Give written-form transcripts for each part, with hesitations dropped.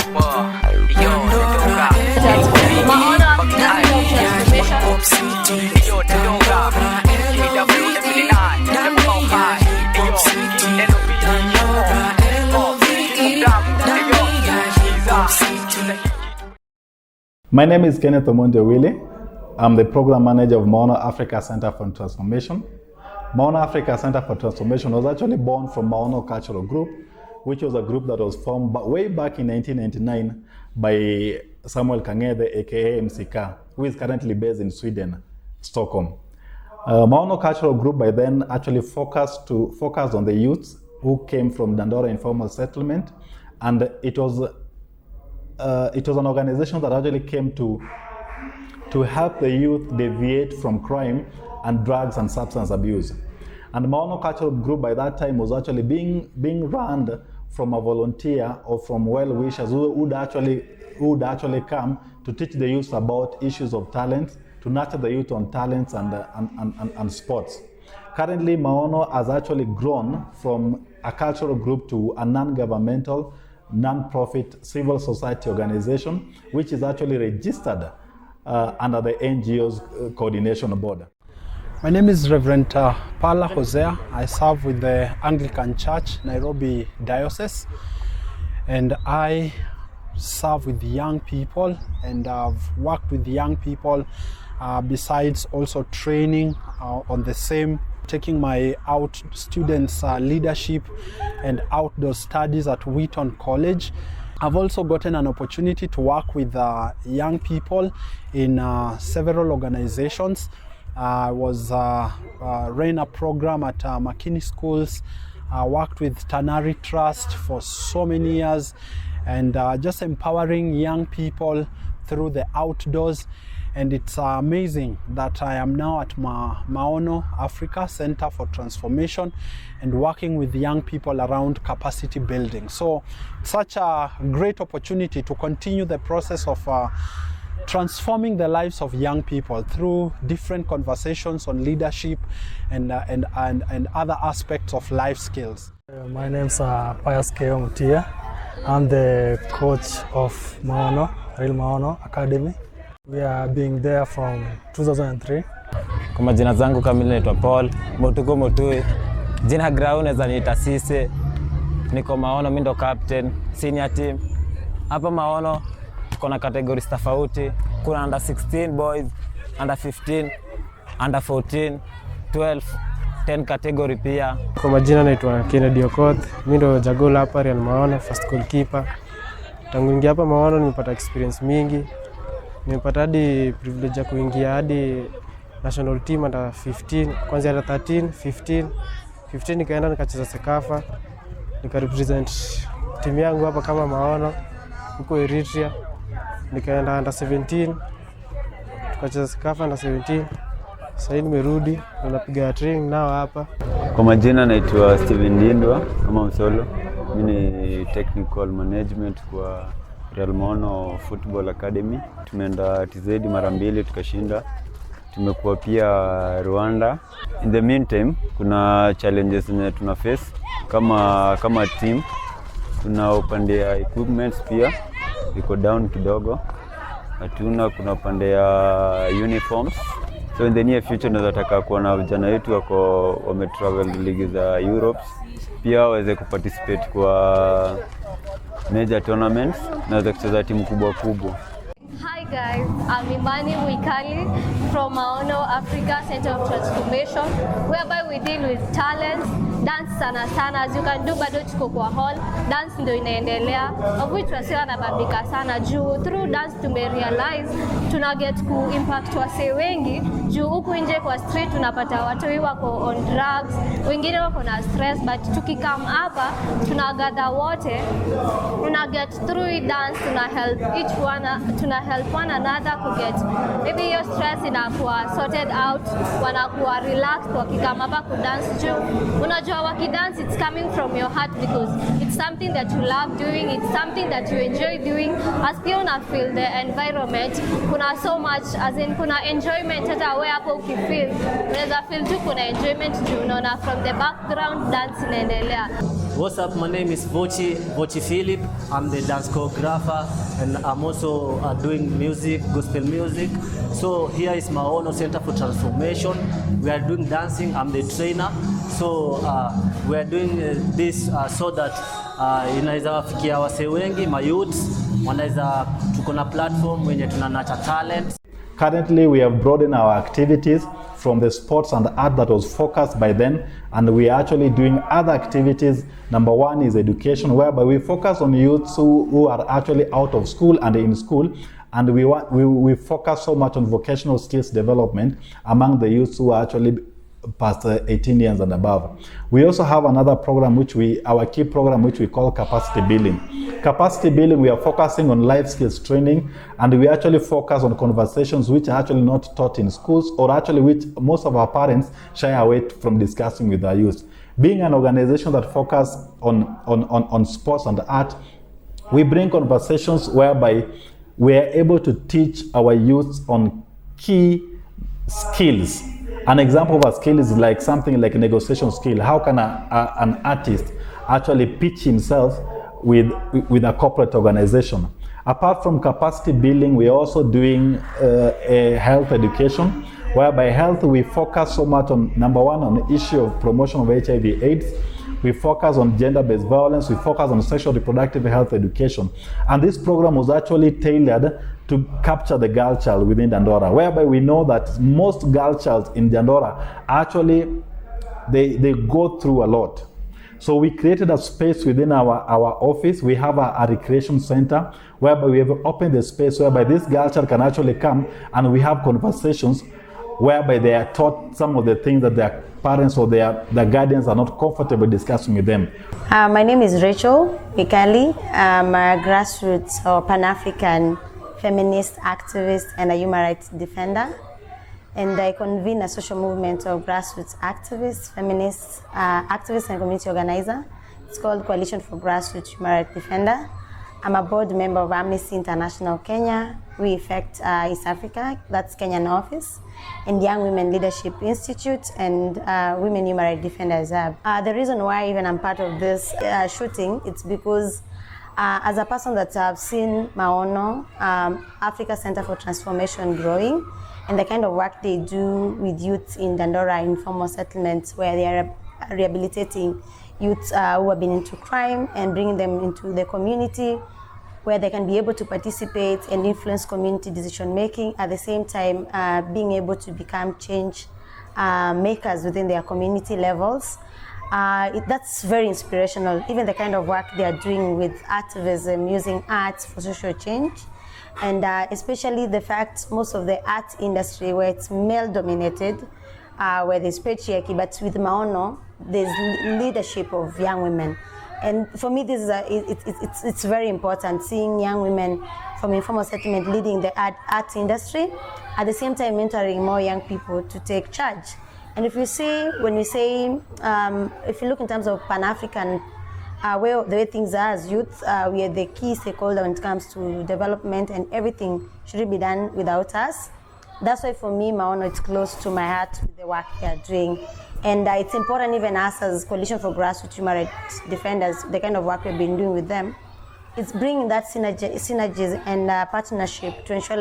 My name is Kenyatta. I'm the program manager of Maono Africa Center for Transformation. Maono Africa Center for Transformation was actually born from Maono Cultural Group, which was a group that was formed way back in 1999 by Samuel Kangede, aka MCK, who is currently based in Sweden, Stockholm. Maono Cultural Group by then actually focused on the youths who came from Dandora informal settlement, and it was an organization that actually came to help the youth deviate from crime and drugs and substance abuse. And Maono Cultural Group by that time was actually being run from a volunteer or from well-wishers who would actually come to teach the youth about issues of talent, to nurture the youth on talents and sports. Currently, Maono has actually grown from a cultural group to a non-governmental, non-profit civil society organization, which is actually registered under the NGO's coordination board. My name is Reverend Paula. I serve with the Anglican Church, Nairobi Diocese, and I serve with young people, and I've worked with young people besides also training on the same, taking my out students leadership and outdoor studies at Wheaton College. I've also gotten an opportunity to work with young people in several organizations. I was ran a program at McKinney Schools. I worked with Tanari Trust for so many years, and just empowering young people through the outdoors. And it's amazing that I am now at Maono Africa Center for Transformation and working with young people around capacity building. So such a great opportunity to continue the process of transforming the lives of young people through different conversations on leadership and other aspects of life skills. My name's Pius Keo Mutia. I'm the coach of Maono, Real Maono Academy. We are being there from 2003. Kwa majina zangu kamili naitwa Paul, Motuko Motui. Jina ground naweza niita Sise. Niko Maono, mimi ndo captain, senior team. Hapa Maono tuko na categories tofauti. Kuna under 16 boys, under 15, under 14, 12, 10 category pia. Kwa majina naitwa Kennedy Okoth. Mimi ndo jagola hapa Real Maono, first goalkeeper. Tangu ingia hapa Maono nimepata experience mingi. Nimepata hadi privilege ya kuingia hadi national team under 15, kwanza hata 13, 15 nikaenda nikacheza Sekafa, nikarepresent timu yangu hapa kama Maono huko Eritrea. Nikaenda under 17, tukacheza Sekafa under 17. Sasa nimerudi na napiga training nao hapa. Kwa majina naitwa Steven Dindwa ama Msolo. Mimi ni technical management kwa Real Maono Football Academy. Tumeenda TZ mara mbili tukashinda. Tumekuwa pia Rwanda. In the meantime, kuna challenges zenye tuna face kama team. Kuna upande ya equipments pia iko down kidogo. Kuna upande ya uniforms. So in the near future tunataka kuona vijana wetu wame travel league za Europe. Pia waweze kuparticipate kwa major tournaments na kucheza timu kubwa. Hi guys, I'm Mikali from Maono Africa Center of Transformation, whereby we deal with talents, dance sana. As you can do bado tuko kwa hall, dance ndio inaendelea. Of which wasiwa na babika sana juu through dance tumerealize tuna get ku impact wase wengi juu huku nje kwa street tunapata watu wako on drugs, wengine wako na stress, but tukikam hapa tunagather wote, tuna get through dance, tuna help one another to get maybe your stress inakuwa sorted out, wanakuwa relaxed wakikama hapa ku dance juu unajua unajua wakidance, it's coming from your heart because it's something that you love doing, it's something that you enjoy doing. As pia una feel the environment, kuna so much, as in kuna enjoyment hata wewe hapo ukifeel, unaweza feel tu kuna enjoyment juu unaona from the background dance inaendelea. What's up, my name is Vochi Philip. I'm the dance choreographer and I'm also doing music, gospel music. So here is Maono Center for Transformation. We are doing dancing, I'm the trainer. So we are doing this so that inaweza wafikia wase wengi, my youths, wanaweza tuko na platform wenye tunanacha talent. Currently, we have broadened our activities from the sports and art that was focused by then, and we are actually doing other activities. Number one is education, whereby we focus on youths who are actually out of school and in school, and we focus so much on vocational skills development among the youths who are actually past 18 years and above. We also have another program our key program which we call capacity building. Capacity building, we are focusing on life skills training, and we actually focus on conversations which are actually not taught in schools, or actually which most of our parents shy away from discussing with their youth. Being an organization that focuses on sports and art, we bring conversations whereby we are able to teach our youth on key skills. An example of a skill is like something like a negotiation skill. How can an artist actually pitch himself with a corporate organization? Apart from capacity building, we are also doing a health education, whereby health we focus so much on, number one, on the issue of promotion of HIV/AIDS. We focus on gender-based violence. We focus on sexual reproductive health education. And this program was actually tailored to capture the girl child within Dandora, whereby we know that most girl childs in Dandora actually, they go through a lot. So we created a space within our office. We have a recreation center whereby we have opened the space whereby this girl child can actually come, and we have conversations whereby they are taught some of the things that their parents or their guardians are not comfortable discussing with them. My name is Rachel Mikali. I'm a grassroots or Pan-African feminist activist and a human rights defender. And I convene a social movement of grassroots activists, feminists, activists and community organizer. It's called Coalition for Grassroots Human Rights Defender. I'm a board member of Amnesty International Kenya. We effect East Africa, that's Kenyan office, and Young Women Leadership Institute, and Women Human Rights Defenders Hub. The reason why even I'm part of this shooting, it's because as a person that I've seen Maono, Africa Center for Transformation growing, and the kind of work they do with youth in Dandora informal settlements, where they are rehabilitating youths who have been into crime and bringing them into the community, where they can be able to participate and influence community decision making, at the same time being able to become change makers within their community levels. That's very inspirational, even the kind of work they are doing with activism, using arts for social change. And especially the fact most of the art industry, where it's male dominated, where there's patriarchy, but with Maono, there's leadership of young women. And for me, this is it's very important, seeing young women from informal settlement leading the art industry, at the same time mentoring more young people to take charge. And if you see, if you look in terms of Pan-African, the way things are as youth, we are the key stakeholder when it comes to development, and everything shouldn't be done without us. That's why for me, Maono, it's close to my heart with the work they are doing. And it's important, even us as Coalition for Grassroots Human Rights Defenders, the kind of work we've been doing with them, it's bringing that synergies and partnership to ensure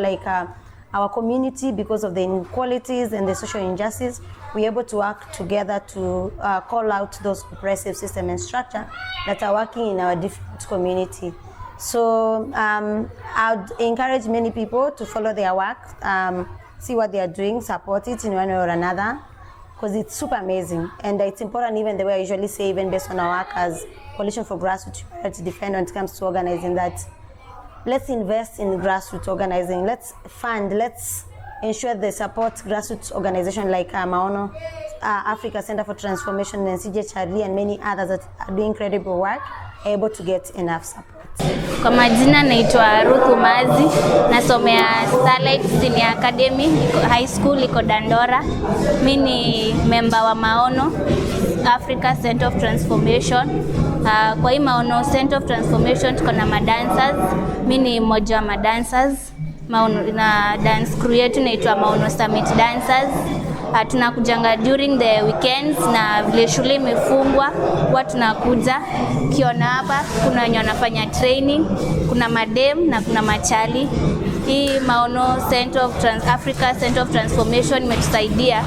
our community, because of the inequalities and the social injustice, we're able to work together to call out those oppressive systems and structure that are working in our different community. So I'd encourage many people to follow their work, see what they are doing, support it in one way or another, because it's super amazing. And it's important, even the way I usually say, even based on our work as Coalition for Grassroots Human Rights Defender, when it comes to organizing, that let's invest in grassroots organizing, let's fund, let's ensure they support grassroots organizations like Maono, Africa Center for Transformation, and CJHRD, and many others that are doing incredible work, able to get enough support. Kwa majina naitwa Ruth Mazi, nasomea Starlight Senior Academy, high school iko Dandora. Mimi ni member wa Maono. Africa Center of Transformation. Kwa hii Maono Center of Transformation tuko na madancers. Mimi ni mmoja wa madancers. Maono na dance crew yetu inaitwa Maono Summit Dancers. Tunakujanga during the weekends na vile shule imefungwa huwa tunakuja. Kiona hapa kuna wenye wanafanya training, kuna madem na kuna machali. Hii Maono Center of Africa Center of Transformation imetusaidia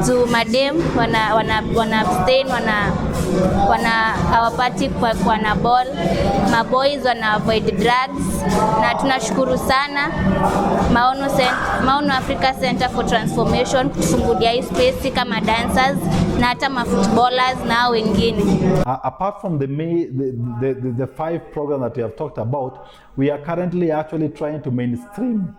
juu madem wana abstain, hawapati kwa na ball, maboys wana avoid drugs, na tunashukuru sana Maono Africa Center for Transformation kutufungulia hii space kama dancers na hata mafootballers na wengine. Apart from the 5 programs that we have talked about, we are currently actually trying to mainstream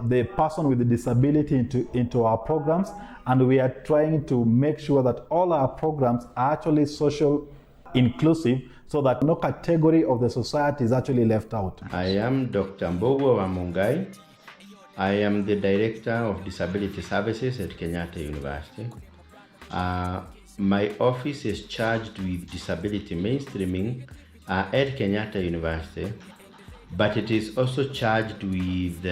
the person with the disability into our programs, and we are trying to make sure that all our programs are actually social inclusive, so that no category of the society is actually left out. I am Dr. Bobo Mungai. I am the Director of Disability Services at Kenyatta University. My office is charged with disability mainstreaming at Kenyatta University, but it is also charged with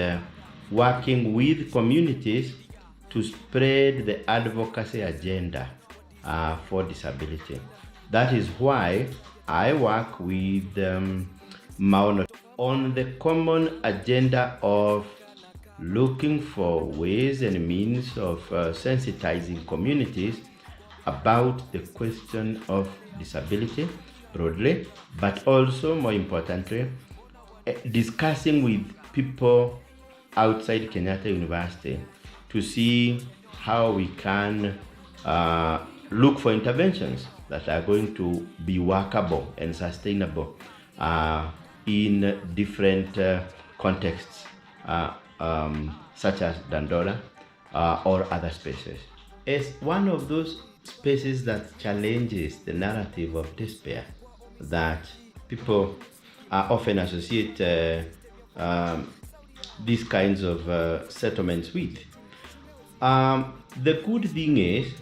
working with communities to spread the advocacy agenda for disability. That is why I work with Maono on the common agenda of looking for ways and means of sensitizing communities about the question of disability broadly, but also more importantly, discussing with people outside Kenyatta University to see how we can look for interventions that are going to be workable and sustainable in different contexts, such as Dandora or other spaces. It's one of those spaces that challenges the narrative of despair that people often associate these kinds of settlements with. The good thing is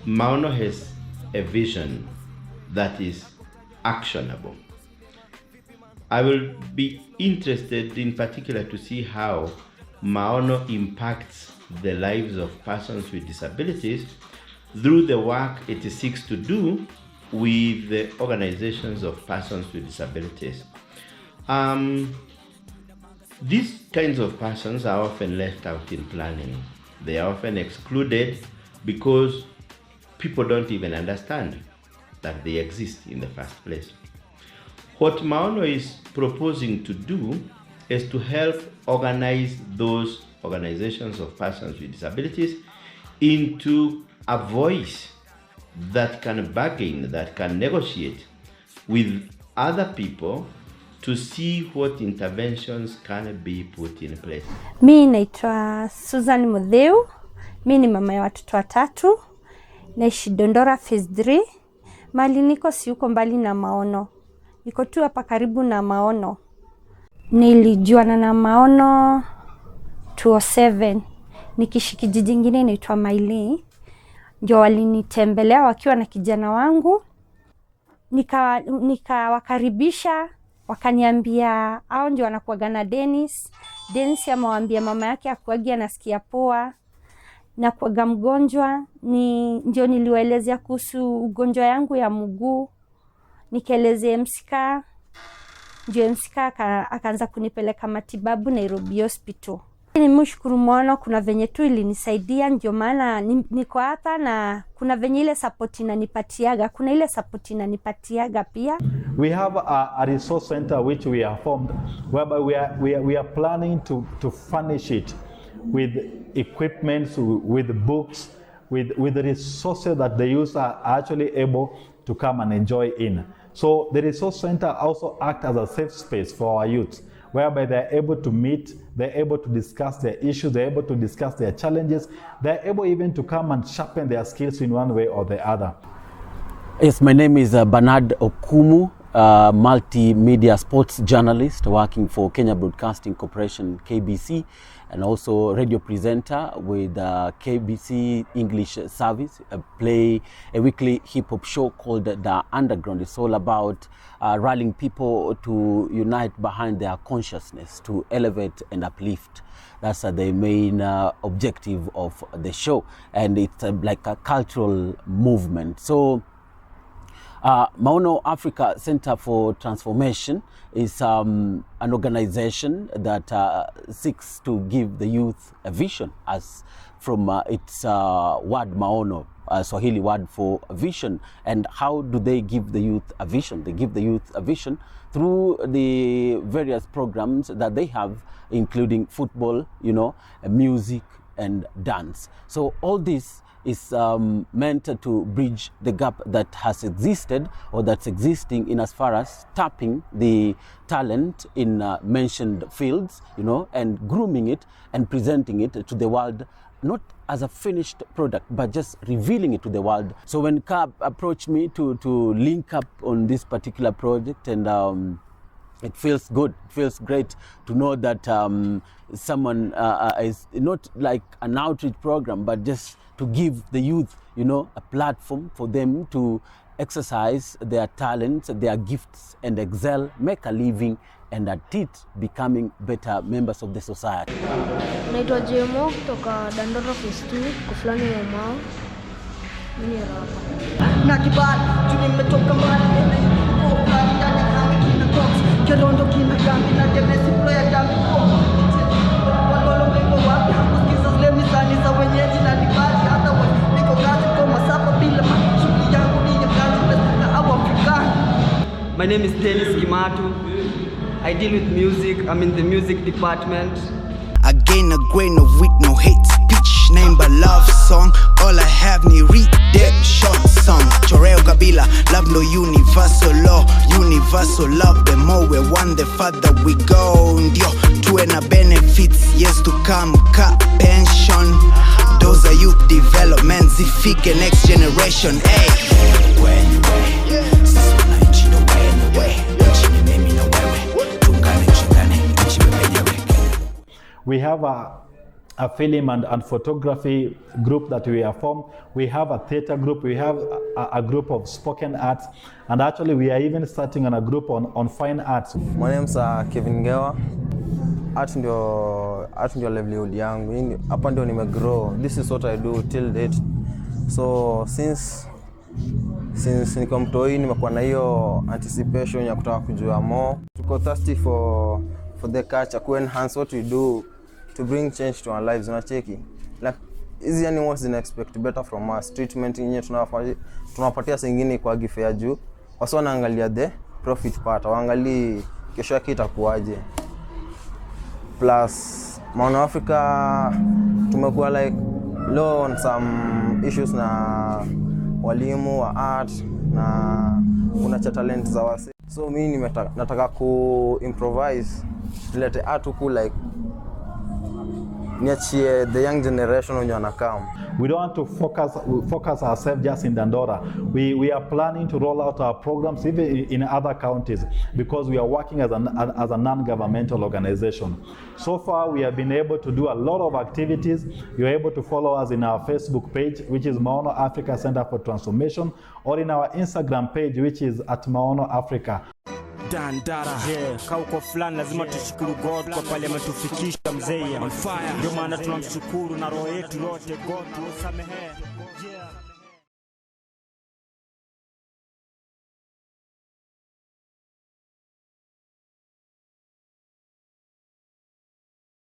Maono has a vision that is actionable. I will be interested in particular to see how Maono impacts the lives of persons with disabilities through the work it seeks to do with the organizations of persons with disabilities. These kinds of persons are often left out in planning. They are often excluded because people don't even understand that they exist in the first place. What Maono is proposing to do is to help organize those organizations of persons with disabilities into a voice that can bargain, that can negotiate with other people to see what interventions can be put in place. Mimi naitwa Susan Mutheu. Mimi ni mama ya watoto 3. Naishi Dandora phase 3. Mali niko si uko mbali na Maono. Niko tu hapa karibu na Maono. Nilijuana na Maono 2007. Nikishi kijiji kingine inaitwa Maili. Ndio walinitembelea wakiwa na kijana wangu. Nikawakaribisha, wakaniambia hao ndio wanakuaga na Dennis. Dennis amemwambia mama yake akuagia anasikia poa na kuaga mgonjwa. Ndio niliwaelezea kuhusu ugonjwa yangu ya mguu. Nikaelezea MSK. Ndio MSK akaanza kunipeleka matibabu Nairobi hospital. Nimshukuru Maono, kuna venye tu ilinisaidia, ndio maana niko hapa, na kuna venye ile support inanipatiaga, kuna ile support inanipatiaga pia. We have a resource center which we have formed, whereby we are planning to furnish it with equipment, with books, with the resources that the youth are actually able to come and enjoy in. So the resource center also acts as a safe space for our youth, whereby they're able to meet, they're able to discuss their issues, they're able to discuss their challenges, they're able even to come and sharpen their skills in one way or the other. Yes, my name is Bernard Okumu. multimedia sports journalist working for Kenya Broadcasting Corporation, KBC, and also radio presenter with KBC English Service. I play a weekly hip-hop show called The Underground. It's all about rallying people to unite behind their consciousness, to elevate and uplift. That's the main objective of the show, and it's like a cultural movement. So Maono Africa Center for Transformation is an organization that seeks to give the youth a vision, as from its word Maono, Swahili word for vision. And how do they give the youth a vision? They give the youth a vision through the various programs that they have, including football, music and dance. So all this is meant to bridge the gap that has existed or that's existing in as far as tapping the talent in mentioned fields, and grooming it and presenting it to the world, not as a finished product, but just revealing it to the world. So when Cap approached me to link up on this particular project, and it feels good, it feels great to know that someone is not like an outreach program, but just to give the youth, a platform for them to exercise their talents, their gifts, and excel, make a living, and at it becoming better members of the society. Naitwa Jemo kutoka Dandora phase 2 kufulani wa Mao. Mimi rapa. Na kibali, nimetoka mbali, kwa fulani ndani kama kina box. Kirondo kina kambi na demesi player dambi kwa. Walolo meko wapi, kusikiza zile misani za wenyeji na dibaji. Hata niko kazi kwa masafa bila shughuli yangu ni ya kazi na au African. My name is Dennis Kimatu. I deal with music. I'm in the music department. I gain a grain of wheat, no hate speech. Name but love song. All I have ni redemption song. Choreo Kabila, love no universal law. Universal love, the more we want, the further we go. Ndio, tuwe na benefits, years to come, ka pension. Those are youth development, zifike next generation. Hey. We have a film and photography group that we have formed. We have a theater group. We have a group of spoken arts. And actually, we are even starting on a group on fine arts. My name is Kevin Ngewa. Art ndio livelihood yangu. Hapa ndio nimegrow. This is what I do till date. So since niko mtoi nimekuwa na hiyo anticipation ya kutaka kujua more. Tuko thirsty for the culture, to enhance what we do, to bring change to our lives. Unacheki, like hizi animals didn't expect better from us. Treatment yenyewe tunawapatia singine kwa gife ya juu, wasi wanaangalia the profit part, waangalie kesho yake itakuwaje. Plus Maono Africa tumekuwa like low on some issues na walimu wa art na kuna cha talent za wasi. So mimi nataka ku improvise, let art ku like niachie the young generation when you come. We don't want to focus ourselves just in Dandora. We are planning to roll out our programs even in other counties, because we are working as a non-governmental organization. So far, we have been able to do a lot of activities. You're able to follow us in our Facebook page, which is Maono Africa Center for Transformation, or in our Instagram page, which is @Maono Africa. Dandora, kauko fulani lazima tushukuru God kwa pale ametufikisha mzee. On fire. Ndio maana tunamshukuru na roho yetu yote, God tusamehe.